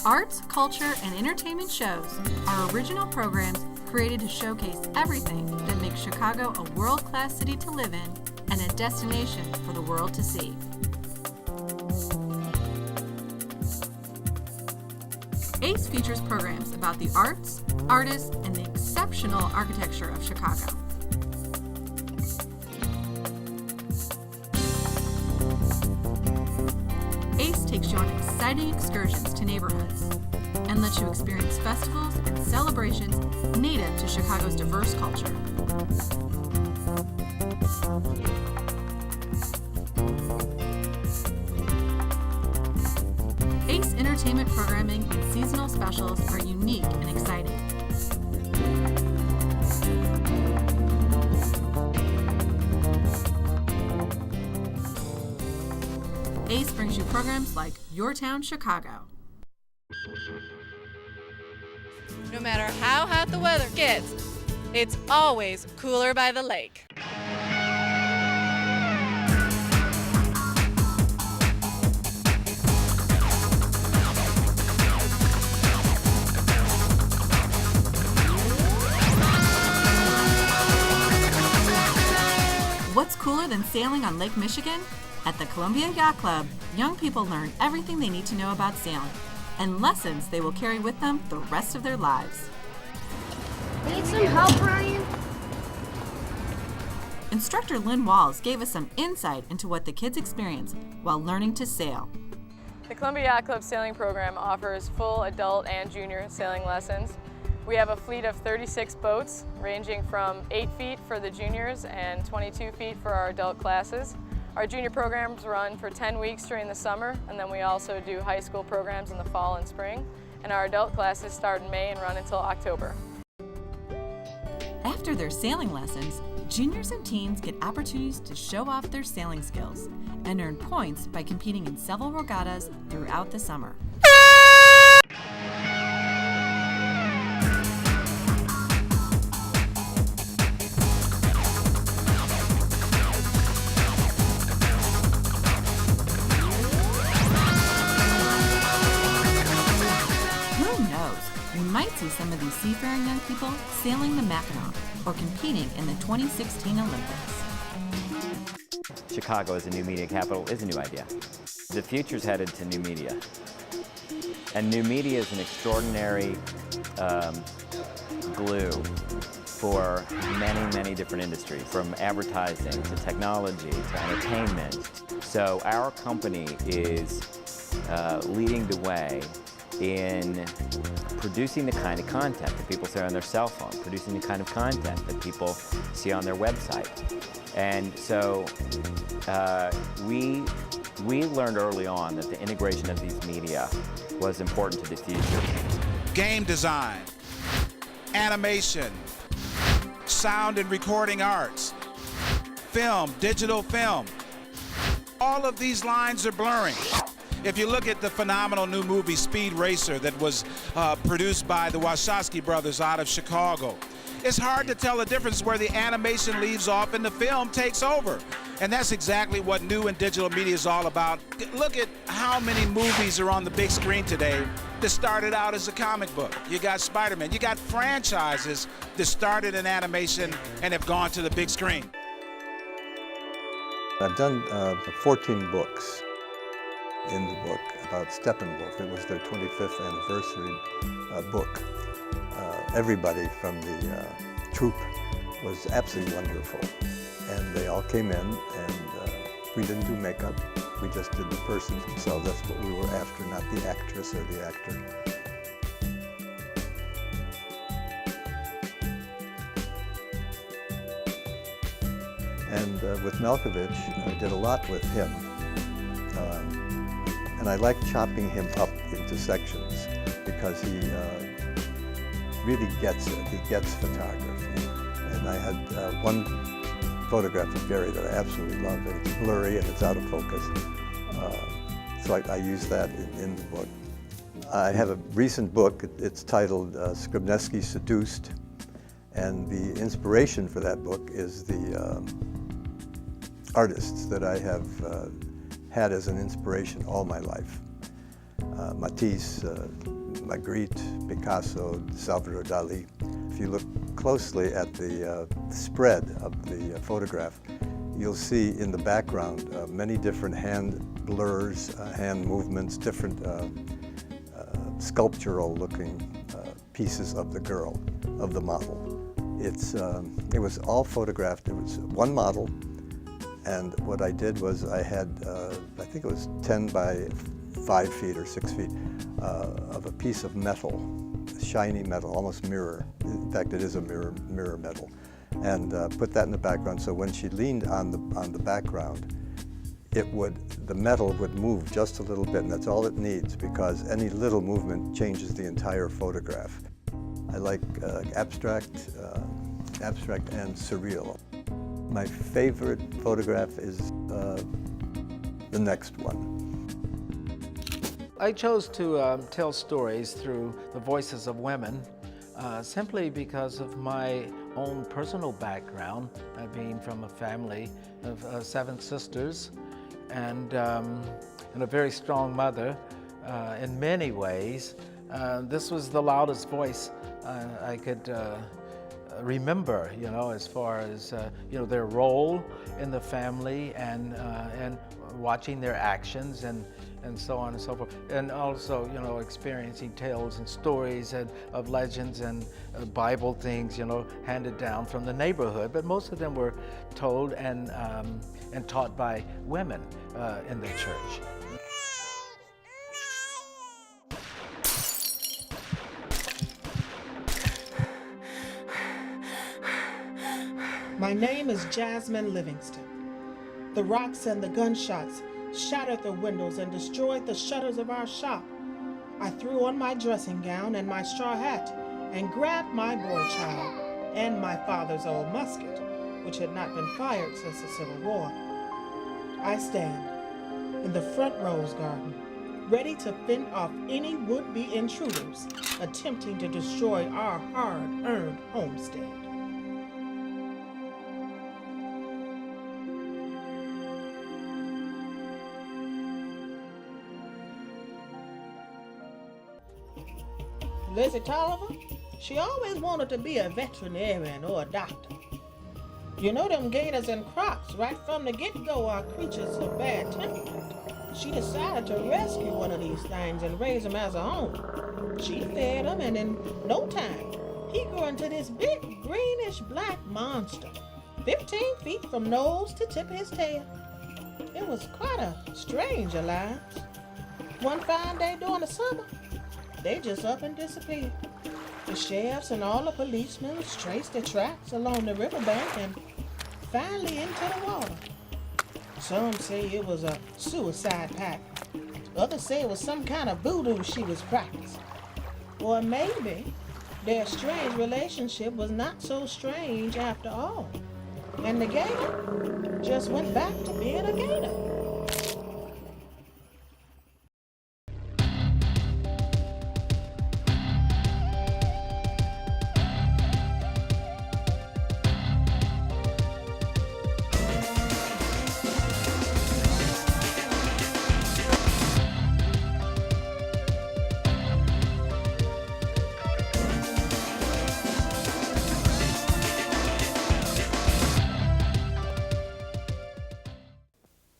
Arts, culture, and entertainment shows are original programs created to showcase everything that makes Chicago a world-class city to live in and a destination for the world to see. ACE features programs about the arts, artists, and the exceptional architecture of Chicago. ACE takes you on exciting excursions to neighborhoods and lets you experience festivals and celebrations native to Chicago's diverse culture. ACE entertainment programming and seasonal specials are unique and exciting. ACE brings you programs like Your Town, Chicago. No matter how hot the weather gets, it's always cooler by the lake. What's cooler than sailing on Lake Michigan? At the Columbia Yacht Club, young people learn everything they need to know about sailing and lessons they will carry with them the rest of their lives. Need some help, Ryan? Instructor Lynn Walls gave us some insight into what the kids experience while learning to sail. The Columbia Yacht Club sailing program offers full adult and junior sailing lessons. We have a fleet of 36 boats, ranging from 8 feet for the juniors and 22 feet for our adult classes. Our junior programs run for 10 weeks during the summer, and then we also do high school programs in the fall and spring. And our adult classes start in May and run until October. After their sailing lessons, juniors and teens get opportunities to show off their sailing skills and earn points by competing in several regattas throughout the summer. We might see some of these seafaring young people sailing the Mackinac or competing in the 2016 Olympics. Chicago as a new media capital is a new idea. The future's headed to new media. And new media is an extraordinary glue for many, many different industries, from advertising to technology to entertainment. So our company is leading the way in producing the kind of content that people see on their cell phone, producing the kind of content that people see on their website. And so we learned early on that the integration of these media was important to the future. Game design, animation, sound and recording arts, film, digital film. All of these lines are blurring. If you look at the phenomenal new movie Speed Racer that was produced by the Wachowski brothers out of Chicago, it's hard to tell the difference where the animation leaves off and the film takes over. And that's exactly what new and digital media is all about. Look at how many movies are on the big screen today that started out as a comic book. You got Spider-Man, you got franchises that started in animation and have gone to the big screen. I've done 14 books. In the book about Steppenwolf. It was their 25th anniversary book. Everybody from the troupe was absolutely wonderful. And they all came in, and we didn't do makeup. We just did the persons themselves. That's what we were after, not the actress or the actor. And with Malkovich, I did a lot with him. And I like chopping him up into sections because he really gets it. He gets photography. And I had one photograph of Gary that I absolutely love. It's blurry and it's out of focus. So I use that in the book. I have a recent book. It's titled Skrybnevsky Seduced. And the inspiration for that book is the artists that I have had as an inspiration all my life. Matisse, Magritte, Picasso, Salvador Dali. If you look closely at the spread of the photograph, you'll see in the background many different hand blurs, hand movements, different sculptural looking pieces of the girl, of the model. It was all photographed. It was one model, and what I did was I had, I think it was 10 by 5 feet or 6 feet of a piece of metal, shiny metal, almost mirror. In fact, it is a mirror metal, and put that in the background. So when she leaned on the background, the metal would move just a little bit, and that's all it needs, because any little movement changes the entire photograph. I like abstract and surreal. My favorite photograph is the next one. I chose to tell stories through the voices of women simply because of my own personal background, being from a family of 7 sisters and a very strong mother in many ways. This was the loudest voice I could remember, you know, as far as you know, their role in the family and watching their actions and so on and so forth, and also, you know, experiencing tales and stories of legends and Bible things, you know, handed down from the neighborhood. But most of them were told and taught by women in the church. My name is Jasmine Livingston. The rocks and the gunshots shattered the windows and destroyed the shutters of our shop. I threw on my dressing gown and my straw hat and grabbed my boy child and my father's old musket, which had not been fired since the Civil War. I stand in the front rose garden, ready to fend off any would-be intruders attempting to destroy our hard-earned homestead. Lizzie Tolliver, she always wanted to be a veterinarian or a doctor. You know, them gators and crocs, right from the get-go, are creatures of bad temperament. She decided to rescue one of these things and raise him as a home. She fed him, and in no time, he grew into this big greenish black monster, 15 feet from nose to tip of his tail. It was quite a strange alliance. One fine day during the summer, they just up and disappeared. The sheriffs and all the policemen traced their tracks along the riverbank and finally into the water. Some say it was a suicide pact. Others say it was some kind of voodoo she was practicing. Or maybe their strange relationship was not so strange after all. And the gator just went back to being a gator.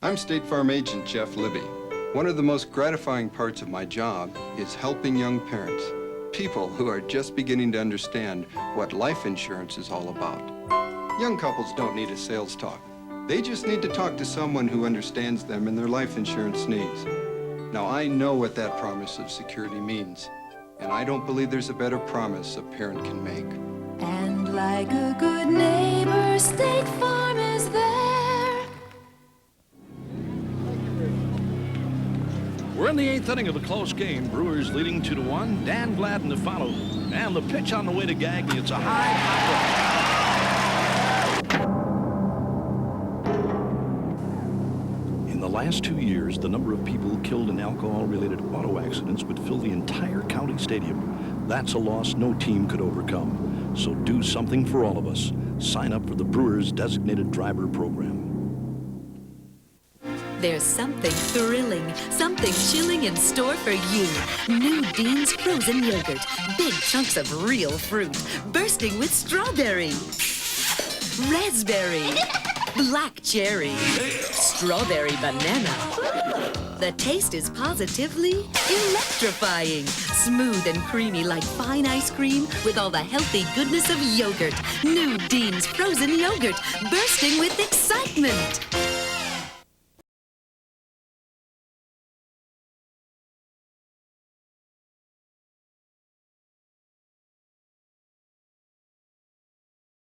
I'm State Farm Agent Jeff Libby. One of the most gratifying parts of my job is helping young parents, people who are just beginning to understand what life insurance is all about. Young couples don't need a sales talk. They just need to talk to someone who understands them and their life insurance needs. Now, I know what that promise of security means, and I don't believe there's a better promise a parent can make. And like a good neighbor, State Farm is there. We're in the 8th inning of a close game. Brewers leading 2-1. Dan Gladden to follow. And the pitch on the way to Gagne. It's a high pop. In the last 2 years, the number of people killed in alcohol-related auto accidents would fill the entire county stadium. That's a loss no team could overcome. So do something for all of us. Sign up for the Brewers Designated Driver Program. There's something thrilling, something chilling in store for you. New Dean's frozen yogurt. Big chunks of real fruit, bursting with strawberry, raspberry, black cherry, strawberry banana. The taste is positively electrifying. Smooth and creamy like fine ice cream with all the healthy goodness of yogurt. New Dean's frozen yogurt, bursting with excitement.